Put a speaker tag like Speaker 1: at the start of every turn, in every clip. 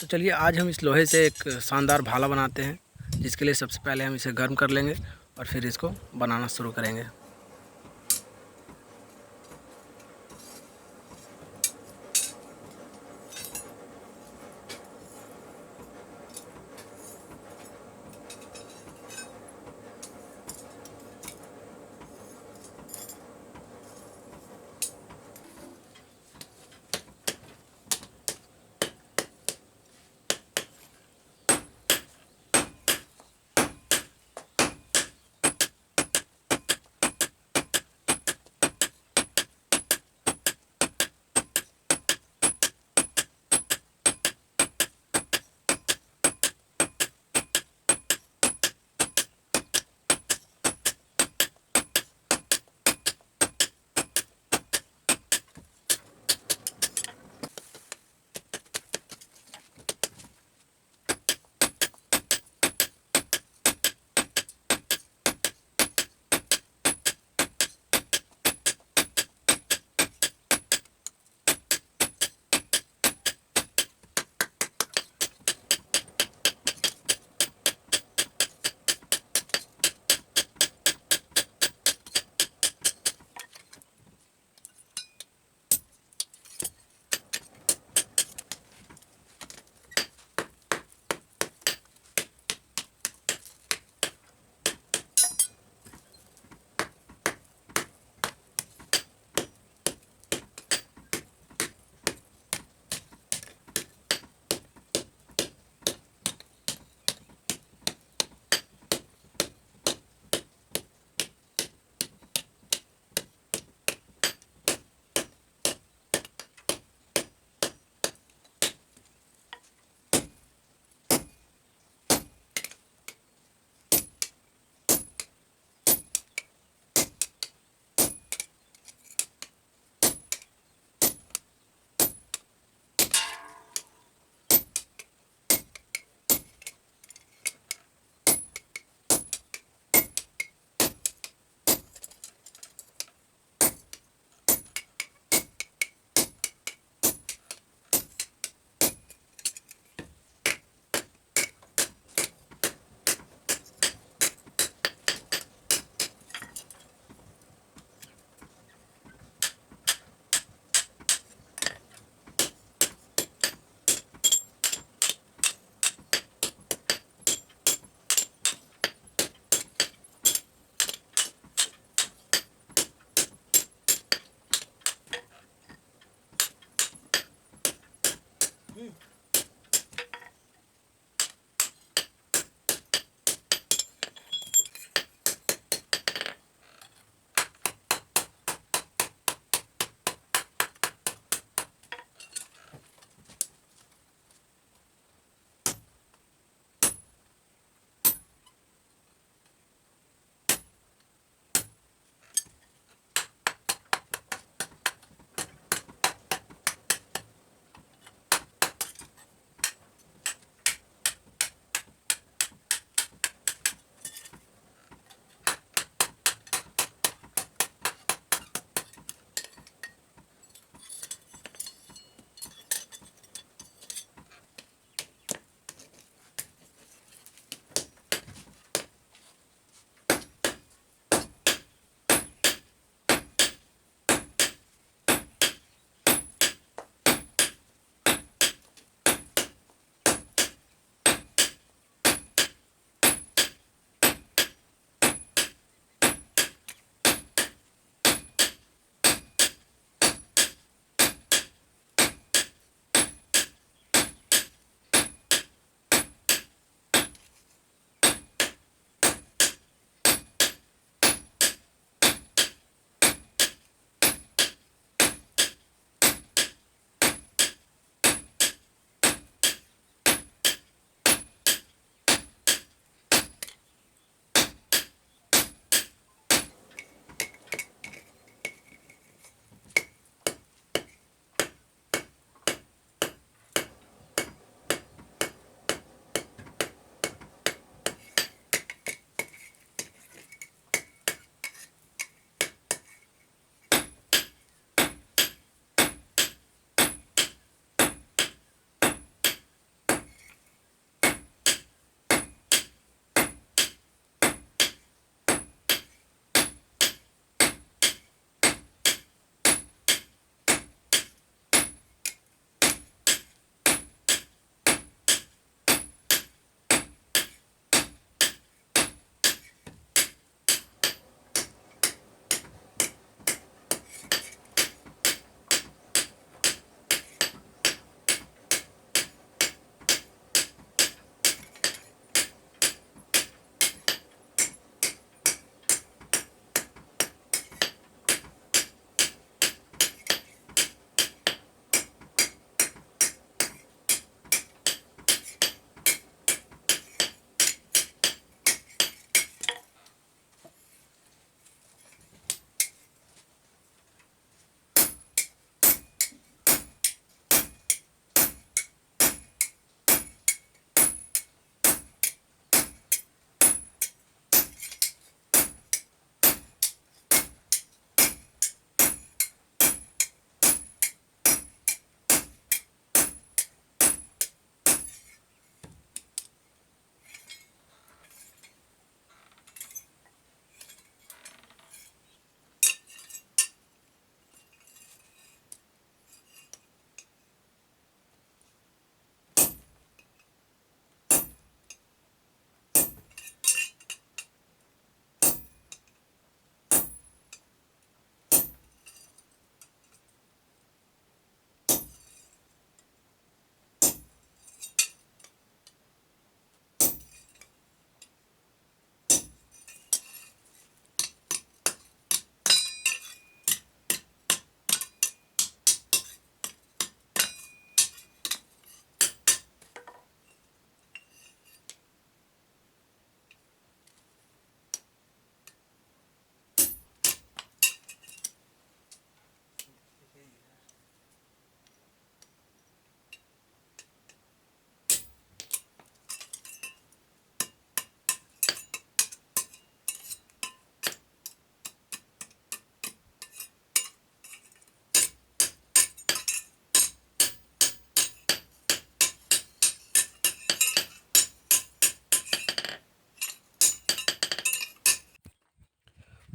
Speaker 1: तो चलिए आज हम इस लोहे से एक शानदार भाला बनाते हैं, जिसके लिए सबसे पहले हम इसे गर्म कर लेंगे और फिर इसको बनाना शुरू करेंगे।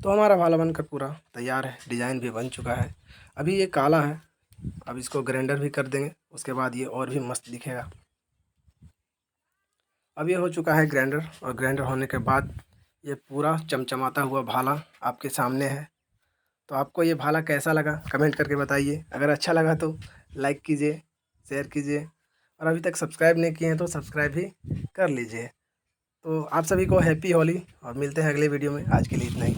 Speaker 1: तो हमारा भाला बनकर पूरा तैयार है, डिज़ाइन भी बन चुका है। अभी ये काला है, अब इसको ग्राइंडर भी कर देंगे, उसके बाद ये और भी मस्त दिखेगा। अब ये हो चुका है ग्राइंडर, और ग्राइंडर होने के बाद ये पूरा चमचमाता हुआ भाला आपके सामने है। तो आपको ये भाला कैसा लगा कमेंट करके बताइए। अगर अच्छा लगा तो लाइक कीजिए, शेयर कीजिए, और अभी तक सब्सक्राइब नहीं किए हैं तो सब्सक्राइब भी कर लीजिए। तो आप सभी को हैप्पी होली, और मिलते हैं अगले वीडियो में। आज के लिए इतना ही।